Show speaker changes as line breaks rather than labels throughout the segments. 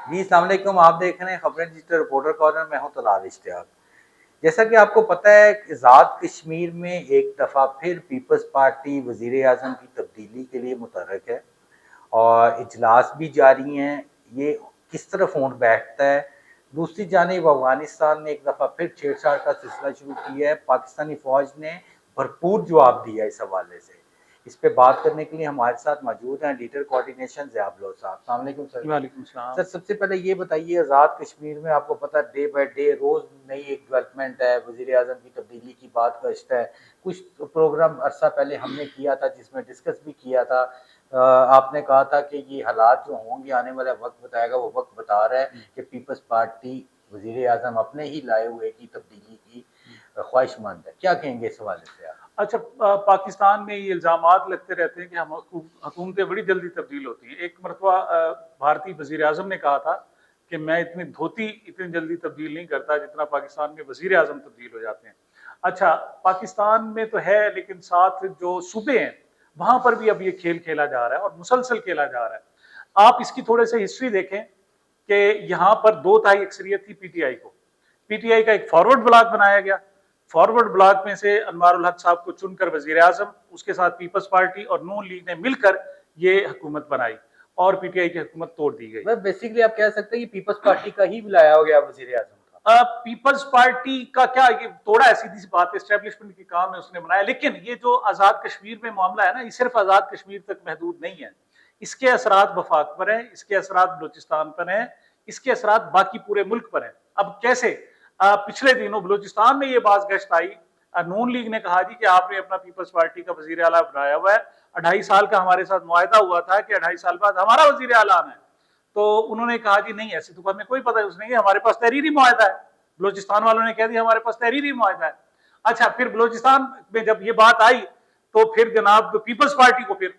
جی السلام علیکم، آپ دیکھ رہے ہیں خبریں ڈیجیٹل رپورٹر کارنر میں ہوں طلال اشتیاق۔ جیسا کہ آپ کو پتہ ہے کہ آزاد کشمیر میں ایک دفعہ پھر پیپلز پارٹی وزیر اعظم کی تبدیلی کے لیے متحرک ہے اور اجلاس بھی جاری ہیں۔ یہ کس طرح فون بیٹھتا ہے؟ دوسری جانب افغانستان نے ایک دفعہ پھر چھیڑ چھاڑ کا سلسلہ شروع کیا ہے۔ پاکستانی فوج نے بھرپور جواب دیا اس حوالے سے۔ اس پہ بات کرنے کے لیے ہمارے ساتھ موجود ہیں لیڈر کوارڈینیشن ضیاء بلوچ صاحب۔ السلام علیکم سر۔
وعلیکم السلام۔
سر سب سے پہلے یہ بتائیے، آزاد کشمیر میں آپ کو پتہ ڈے بائی ڈے روز نئی ایک ڈیولپمنٹ ہے، وزیر اعظم کی تبدیلی کی بات گشت ہے۔ کچھ پروگرام عرصہ پہلے ہم نے کیا تھا جس میں ڈسکس بھی کیا تھا، آپ نے کہا تھا کہ یہ حالات جو ہوں گے آنے والا وقت بتائے گا، وہ وقت بتا رہا ہے کہ پیپلز پارٹی وزیر اعظم اپنے ہی لائے ہوئے کی تبدیلی کی خواہش مند ہے۔ کیا کہیں گے اس حوالے سے آپ؟
اچھا، پاکستان میں یہ الزامات لگتے رہتے ہیں کہ ہم حکومتیں بڑی جلدی تبدیل ہوتی ہیں۔ ایک مرتبہ بھارتی وزیر اعظم نے کہا تھا کہ میں اتنی جلدی تبدیل نہیں کرتا جتنا پاکستان میں وزیر اعظم تبدیل ہو جاتے ہیں۔ اچھا، پاکستان میں تو ہے، لیکن ساتھ جو صوبے ہیں وہاں پر بھی اب یہ کھیل کھیلا جا رہا ہے اور مسلسل کھیلا جا رہا ہے۔ آپ اس کی تھوڑے سے ہسٹری دیکھیں کہ یہاں پر 2/3 اکثریت تھی پی ٹی آئی کو۔ پی ٹی آئی کا ایک فارورڈ بلاک بنایا گیا، فارورڈ بلاک میں سے انوار الحق صاحب کو چن کر وزیر اعظم، اس کے ساتھ پیپلز پارٹی اور نون لیگ نے مل کر یہ حکومت بنائی اور پی ٹی آئی کی حکومت توڑ دی گئی۔
بیسیکلی آپ کہہ سکتے ہیں کہ پیپلز پارٹی کا ہی بلایا ہو گیا وزیر اعظم تھا۔
پیپلز پارٹی کا کیا، یہ توڑا ہے، سیدھی سی بات ہے، اسٹیبلشمنٹ کی کام ہے اس نے بنایا۔ لیکن یہ جو آزاد کشمیر میں معاملہ ہے نا، یہ صرف آزاد کشمیر تک محدود نہیں ہے، اس کے اثرات وفاق پر ہیں، اس کے اثرات بلوچستان پر ہیں، اس کے اثرات باقی پورے ملک پر ہیں۔ اب کیسے؟ پچھلے دنوں بلوچستان میں یہ بات گشت آئی، نون لیگ نے کہا جی کہ آپ نے اپنا پیپلز پارٹی کا وزیر اعلیٰ بنایا ہوا ہے، 2.5 سال کا ہمارے ساتھ معاہدہ ہوا تھا کہ 2.5 سال بعد ہمارا وزیر اعلیٰ آنا ہے۔ تو انہوں نے کہا جی نہیں، ایسے تو ہمیں کوئی پتہ اس نے کہ ہمارے پاس تحریری معاہدہ ہے۔ بلوچستان والوں نے کہہ دیا ہمارے پاس تحریری معاہدہ ہے۔ اچھا، پھر بلوچستان میں جب یہ بات آئی تو پھر جناب پیپلز پارٹی کو پھر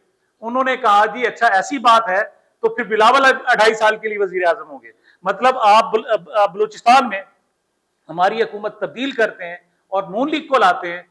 انہوں نے کہا جی اچھا ایسی بات ہے تو پھر بلاول 2.5 سال کے لیے وزیر اعظم ہوں گے۔ مطلب آپ بلوچستان میں ہماری حکومت تبدیل کرتے ہیں اور نون لیگ کو لاتے ہیں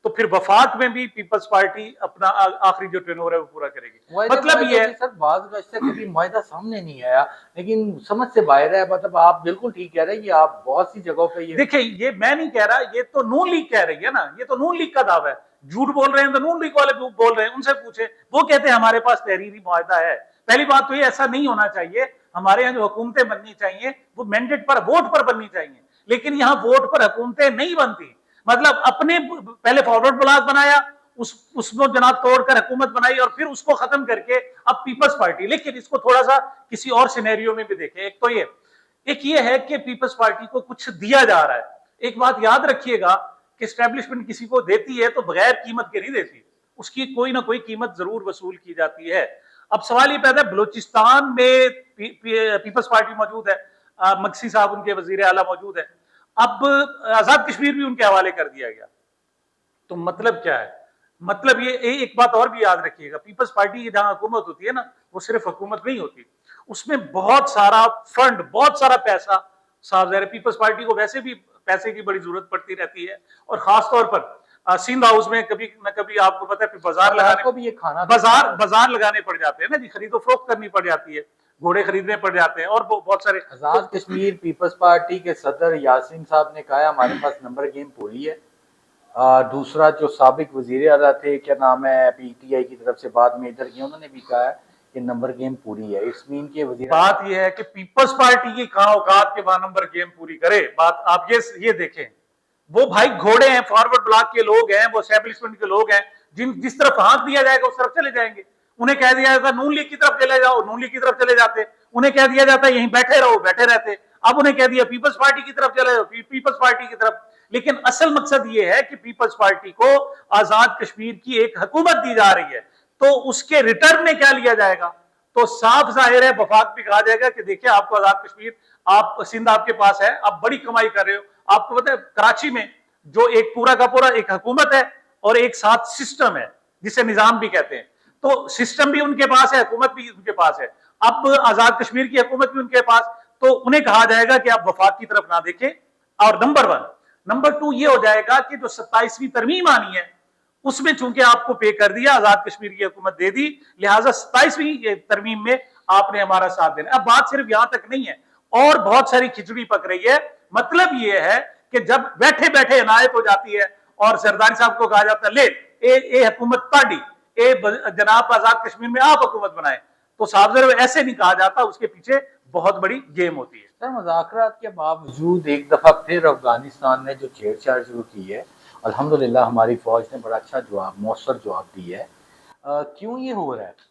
تو پھر وفاق میں بھی پیپلز پارٹی اپنا آخری جو ٹرینور ہے وہ پورا کرے گی۔ مطلب یہ ہے
سر بعض سے کبھی معاہدہ سامنے نہیں آیا، لیکن سمجھ سے باہر ہے۔ مطلب آپ بالکل ٹھیک کہہ رہے ہیں کہ آپ بہت سی جگہوں پہ یہ
دیکھیں، یہ میں نہیں کہہ رہا، یہ تو نون لیگ کہہ رہی ہے نا، یہ تو نون لیگ کا دعویٰ ہے۔ جھوٹ بول رہے ہیں تو نون لیگ والے بول رہے ہیں، ان سے پوچھیں، وہ کہتے ہیں ہمارے پاس تحریری معاہدہ ہے۔ پہلی بات تو یہ ایسا نہیں ہونا چاہیے، ہمارے یہاں جو حکومتیں بننی چاہیے وہ مینڈیٹ پر، ووٹ پر بننی چاہیے، لیکن یہاں ووٹ پر حکومتیں نہیں بنتی۔ مطلب اپنے پہلے فارورڈ بلاک بنایا، اس کو جناب توڑ کر حکومت بنائی اور پھر اس کو ختم کر کے اب پیپلز پارٹی۔ لیکن اس کو تھوڑا سا کسی اور سینیریو میں بھی دیکھیں۔ ایک یہ ہے کہ پیپلز پارٹی کو کچھ دیا جا رہا ہے۔ ایک بات یاد رکھیے گا کہ اسٹیبلشمنٹ کسی کو دیتی ہے تو بغیر قیمت کے نہیں دیتی، اس کی کوئی نہ کوئی قیمت ضرور وصول کی جاتی ہے۔ اب سوال یہ پیدا ہے، بلوچستان میں پیپلز پارٹی موجود ہے، مکسی صاحب ان کے وزیر اعلیٰ موجود ہے، اب آزاد کشمیر بھی ان کے حوالے کر دیا گیا، تو مطلب کیا ہے؟ مطلب یہ ایک بات اور بھی یاد رکھیے گا، پیپلز پارٹی کی جہاں حکومت ہوتی ہے نا، وہ صرف حکومت نہیں ہوتی، اس میں بہت سارا فنڈ، بہت سارا پیسہ صاحب ظاہر ہے۔ پیپلز پارٹی کو ویسے بھی پیسے کی بڑی ضرورت پڑتی رہتی ہے، اور خاص طور پر سندھ ہاؤس میں کبھی نہ کبھی آپ کو پتہ ہے بازار لگانے پڑ جاتے ہیں نا جی، خرید و فروخت کرنی پڑ جاتی ہے، گھوڑے خریدنے پڑ جاتے ہیں اور بہت سارے۔
آزاد کشمیر پیپلز پارٹی کے صدر یاسین صاحب نے کہا ہمارے پاس نمبر گیم پوری ہے۔ دوسرا جو سابق وزیر اعلیٰ تھے، کیا نام ہے، پی ٹی آئی کی طرف سے بعد میں ادھر کی، انہوں نے بھی کہا ہے کہ نمبر گیم پوری ہے۔ اس مین کے وزیر
بات یہ ہے کہ پیپلز پارٹی کی کہاں اوقات کے وہاں نمبر گیم پوری کرے۔ بات آپ یہ دیکھیں، وہ بھائی گھوڑے ہیں، فارورڈ بلاک کے لوگ ہیں، وہ اسٹیبلشمنٹ کے لوگ ہیں، جس طرف ہاتھ دیا جائے گا اس طرف چلے جائیں گے۔ انہیں کہہ دیا جاتا نون لیگ کی طرف چلے جاؤ، نون لیگ کی طرف چلے جاتے۔ انہیں کہہ دیا جاتا یہیں بیٹھے رہو، بیٹھے رہتے۔ اب انہیں کہہ دیا پیپلز پارٹی کی طرف چلے جاؤ، پیپلز پارٹی کی طرف۔ لیکن اصل مقصد یہ ہے کہ پیپلز پارٹی کو آزاد کشمیر کی ایک حکومت دی جا رہی ہے، تو اس کے ریٹرن میں کیا لیا جائے گا؟ تو صاف ظاہر ہے وفاق بھی کہا جائے گا کہ دیکھیں آپ کو آزاد کشمیر، آپ سندھ آپ کے پاس ہے، آپ بڑی کمائی کر رہے ہو۔ آپ کو پتہ ہے کراچی میں جو ایک پورا کا پورا ایک حکومت ہے اور ایک ساتھ سسٹم ہے جسے نظام بھی کہتے ہیں، تو سسٹم بھی ان کے پاس ہے، حکومت بھی ان کے پاس ہے۔ اب آزاد کشمیر کی حکومت بھی ان کے پاس، تو انہیں کہا جائے گا کہ آپ وفاق کی طرف نہ دیکھیں۔ اور نمبر 1، نمبر 2 یہ ہو جائے گا کہ جو 27ویں ترمیم آنی ہے اس میں چونکہ آپ کو پے کر دیا، آزاد کشمیر کی حکومت دے دی، لہٰذا 27ویں ترمیم میں آپ نے ہمارا ساتھ دینا. اب بات صرف یہاں تک نہیں ہے, اور بہت ساری کھچڑی پک رہی ہے. مطلب یہ ہے کہ جب بیٹھے بیٹھے عنایت ہو جاتی ہے اور زرداری صاحب کو کہا جاتا ہے لے اے حکومت پارٹی, اے جناب آزاد کشمیر میں آپ حکومت بنائیں, تو صاحب ذرا ایسے نہیں کہا جاتا, اس کے پیچھے بہت بڑی گیم ہوتی ہے.
سر مذاکرات کے باوجود ایک دفعہ پھر افغانستان نے جو چھیڑ چھاڑ شروع کی ہے, الحمدللہ ہماری فوج نے بڑا اچھا جواب, مؤثر جواب دی ہے. کیوں یہ ہو رہا ہے؟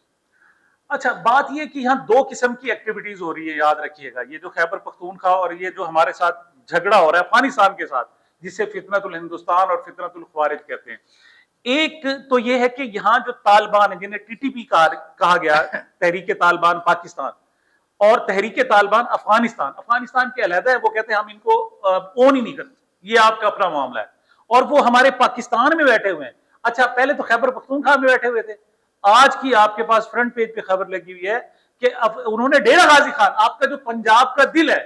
اچھا, بات یہ کہ یہاں دو قسم کی ایکٹیویٹیز ہو رہی ہے, یاد رکھیے گا. یہ جو خیبر پختونخوا اور یہ جو ہمارے ساتھ جھگڑا ہو رہا ہے افغانستان کے ساتھ, جسے فتنۃ الہندوستان اور فتنۃ الخوارج کہتے ہیں. ایک تو یہ ہے کہ یہاں جو طالبان ہیں جنہیں ٹی ٹی پی کہا گیا, تحریک طالبان پاکستان اور تحریک طالبان افغانستان کے علیحدہ ہے, وہ کہتے ہیں ہم ان کو اون ہی نہیں کرتے, یہ آپ کا اپنا معاملہ ہے, اور وہ ہمارے پاکستان میں بیٹھے ہوئے ہیں. اچھا, پہلے تو خیبر پختونخوا میں بیٹھے ہوئے تھے. آج کی آپ کے پاس فرنٹ پیج پہ خبر لگی ہوئی ہے کہ انہوں نے ڈیرہ غازی خان, آپ کا جو پنجاب کا دل ہے,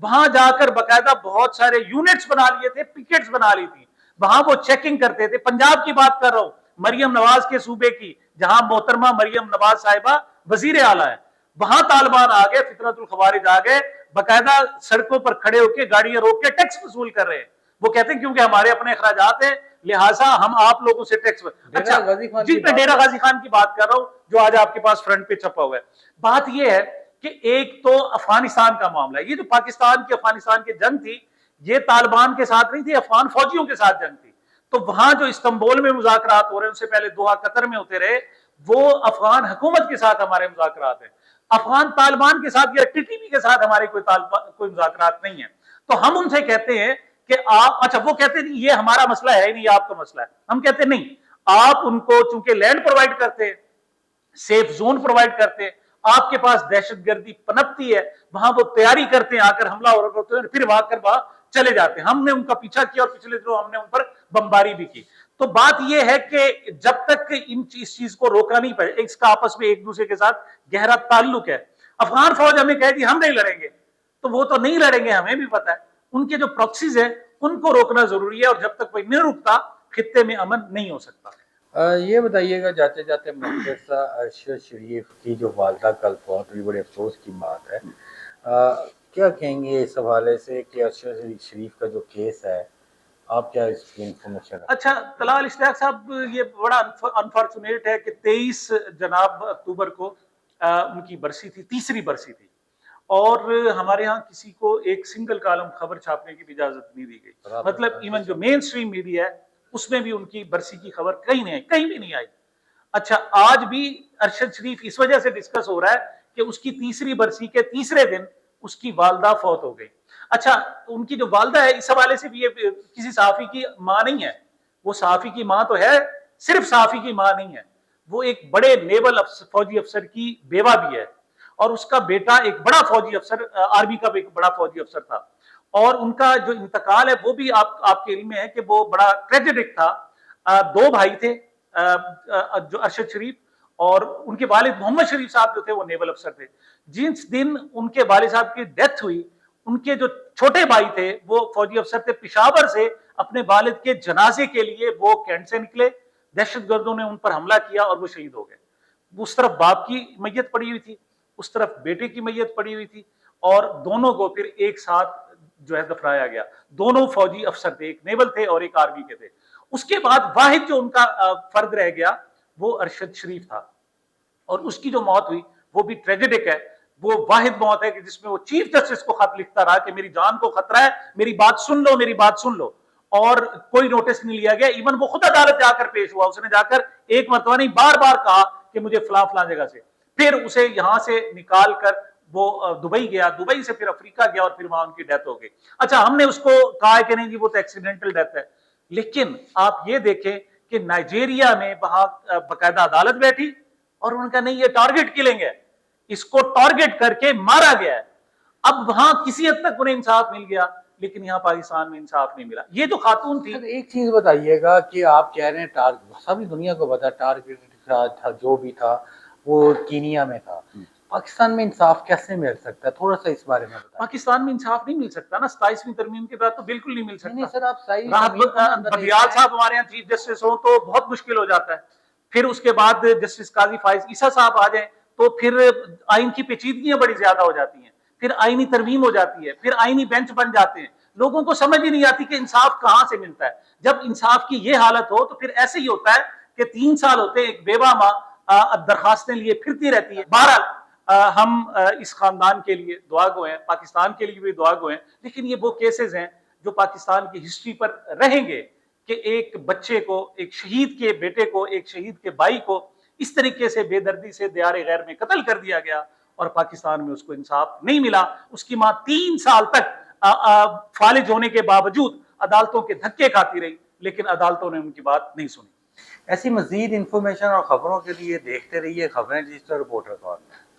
وہاں جا کر باقاعدہ بہت سارے یونٹس بنا لیے تھے, پکٹس بنا لی تھی, وہاں وہ چیکنگ کرتے تھے. پنجاب کی بات کر رہا ہوں, مریم نواز کے صوبے کی, جہاں محترمہ مریم نواز صاحبہ وزیر اعلیٰ ہے, وہاں طالبان آ گئے, فتنۃ الخوارج آ گئے, باقاعدہ سڑکوں پر کھڑے ہو کے گاڑیاں روک کے ٹیکس وصول کر رہے ہیں. وہ کہتے ہیں کیونکہ ہمارے اپنے اخراجات ہیں, لہٰذا ہم آپ لوگوں سے ٹیکس. اچھا جی, میں ڈیرہ غازی خان کی بات کر رہا ہوں جو آج آپ کے پاس فرنٹ پہ چھپا ہوا ہے. بات یہ ہے کہ ایک تو افغانستان کا معاملہ ہے, یہ جو پاکستان کی افغانستان کی جنگ تھی, یہ طالبان کے ساتھ نہیں تھی, افغان فوجیوں کے ساتھ جنگ تھی. تو وہاں جو استنبول میں مذاکرات ہو رہے ہیں, ان سے پہلے دوحہ قطر میں ہوتے رہے, وہ افغان حکومت کے ساتھ ہمارے مذاکرات ہیں. افغان طالبان کے ساتھ یا ٹی ٹی پی کے ساتھ ہمارے کوئی مذاکرات نہیں ہے. تو ہم ان سے کہتے ہیں کہ آپ, اچھا وہ کہتے ہیں یہ ہمارا مسئلہ ہے نہیں, آپ کا مسئلہ ہے. ہم کہتے ہیں نہیں, آپ ان کو چونکہ لینڈ پرووائڈ کرتے ہیں, سیف زون پرووائڈ کرتے ہیں, آپ کے پاس دہشت گردی پنپتی ہے, وہاں وہ تیاری کرتے ہیں, آ کر حملہ ہو رہا ہوتے ہیں, پھر وہاں کر وہاں چلے جاتے ہیں. ہم نے ان کا پیچھا کیا اور پچھلے دنوں ہم نے ان پر بمباری بھی کی. تو بات یہ ہے کہ جب تک اس چیز کو روکا نہیں پڑے, اس کا آپس میں ایک دوسرے کے ساتھ گہرا تعلق ہے. افغان فوج ہمیں کہہ دی ہم نہیں لڑیں گے, تو وہ تو نہیں لڑیں گے, ہمیں بھی پتا ہے. ان کے جو پراکسیز ہیں ان کو روکنا ضروری ہے, اور جب تک کوئی نہیں رکتا خطے میں امن نہیں ہو سکتا.
یہ بتائیے گا جاتے جاتے محترمہ ارشد شریف کی جو والدہ کل فوت ہوئی, بڑے افسوس کی بات ہے, کیا کہیں گے اس حوالے سے کہ ارشد شریف کا جو کیس ہے, آپ کیا اس کی انفارمیشن؟
اچھا, طلال اشتیاق صاحب, یہ بڑا انفارچونیٹ ہے کہ 23 جناب اکتوبر کو ان کی برسی تھی, تیسری برسی تھی, اور ہمارے ہاں کسی کو ایک سنگل کالم خبر چھاپنے کی اجازت نہیں دی گئی. مطلب ایون جو مین سٹریم میڈیا ہے اس میں بھی ان کی برسی کی خبر کہیں نہیں آئی, کہیں بھی نہیں آئی. اچھا, آج بھی ارشد شریف اس وجہ سے ڈسکس ہو رہا ہے کہ اس کی تیسری برسی کے تیسرے دن اس کی والدہ فوت ہو گئی. اچھا, ان کی جو والدہ ہے, اس حوالے سے بھی یہ کسی صحافی کی ماں نہیں ہے, وہ صحافی کی ماں تو ہے, صرف صحافی کی ماں نہیں ہے, وہ ایک بڑے نیول فوجی افسر کی بیوہ بھی ہے, اور اس کا بیٹا ایک بڑا فوجی افسر, آرمی کا ایک بڑا فوجی افسر تھا. اور ان کا جو انتقال ہے وہ بھی آپ کے علم میں ہے کہ وہ بڑا ٹریجڈک تھا. 2 بھائی تھے, جو ارشد شریف اور ان کے والد محمد شریف صاحب جو تھے وہ نیول افسر تھے. جس دن ان کے والد صاحب کی ڈیتھ ہوئی, ان کے جو چھوٹے بھائی تھے وہ فوجی افسر تھے, پشاور سے اپنے والد کے جنازے کے لیے وہ کینٹ سے نکلے, دہشت گردوں نے ان پر حملہ کیا اور وہ شہید ہو گئے. اس طرف باپ کی میت پڑی ہوئی تھی, اس طرف بیٹے کی میت پڑی ہوئی تھی, اور دونوں کو پھر ایک ساتھ جو ہے دفنایا گیا. دونوں فوجی افسر تھے, ایک نیول تھے اور ایک آرمی کے تھے. اس کے بعد واحد جو ان کا فرد رہ گیا وہ ارشد شریف تھا, اور اس کی جو موت ہوئی وہ بھی ٹریجڈک ہے. وہ واحد موت ہے کہ جس میں وہ چیف جسٹس کو خط لکھتا رہا کہ میری جان کو خطرہ ہے, میری بات سن لو, میری بات سن لو, اور کوئی نوٹس نہیں لیا گیا. ایون وہ خود عدالت جا کر پیش ہوا, اس نے جا کر ایک مرتبہ نہیں بار بار کہا کہ مجھے فلاں فلاں جگہ سے, پھر اسے یہاں سے نکال کر وہ دبئی گیا, دبئی سے پھر افریقہ گیا, اور پھر وہاں ان کی ڈیتھ ہو گئی. اچھا, ہم نے اس کو کہا ہے کہ نہیں جی وہ تو ایکسیڈنٹل ڈیتھ ہے, لیکن آپ یہ دیکھیں کہ نائجیریا میں وہاں باقاعدہ عدالت بیٹھی اور ان کا نہیں یہ ٹارگٹ کلنگ ہے, اس کو ٹارگٹ کر کے مارا گیا ہے. اب وہاں کسی حد تک انہیں انصاف مل گیا, لیکن یہاں پاکستان میں انصاف نہیں ملا. یہ جو خاتون تھی,
ایک چیز بتائیے گا کہ آپ کہہ رہے ہیں سبھی دنیا کو پتا ٹارگٹ تھا, جو بھی تھا وہ کینیا میں تھا, پاکستان میں انصاف کیسے مل سکتا ہے, تھوڑا سا اس بارے میں بتائیں.
پاکستان میں انصاف نہیں مل سکتا نا, 27ویں ترمیم کے بعد تو بالکل نہیں مل سکتا.
سر آپ
راحت بغیال صاحب ہمارے یہاں چیف جسٹس ہوں تو بہت مشکل ہو جاتا ہے, پھر اس کے بعد جسٹس قاضی فائز عیسیٰ صاحب آ جائیں تو پھر آئین کی پیچیدگیاں بڑی زیادہ ہو جاتی ہیں، پھر آئینی ترمیم ہو جاتی ہے، پھر آئینی بینچ بن جاتے ہیں، لوگوں کو سمجھ ہی نہیں آتی کہ انصاف کہاں سے ملتا ہے۔ جب انصاف کی یہ حالت ہو تو پھر ایسے ہی ہوتا ہے کہ 3 سال ہوتے ایک بیوہ ماں درخواستیں لیے پھرتی رہتی ہے۔ بہرحال ہم اس خاندان کے لیے دعا گو ہیں، پاکستان کے لیے بھی دعا گو ہیں، لیکن یہ وہ کیسز ہیں جو پاکستان کی ہسٹری پر رہیں گے کہ ایک بچے کو، ایک شہید کے بیٹے کو، ایک شہید کے بھائی کو اس طریقے سے بے دردی سے دیار غیر میں قتل کر دیا گیا اور پاکستان میں اس کو انصاف نہیں ملا۔ اس کی ماں 3 سال تک فالج ہونے کے باوجود عدالتوں کے دھکے کھاتی رہی، لیکن عدالتوں نے ان کی بات نہیں سنی۔
ایسی مزید انفارمیشن اور خبروں کے لیے دیکھتے رہیے خبریں ڈیجیٹل رپورٹر کارنر۔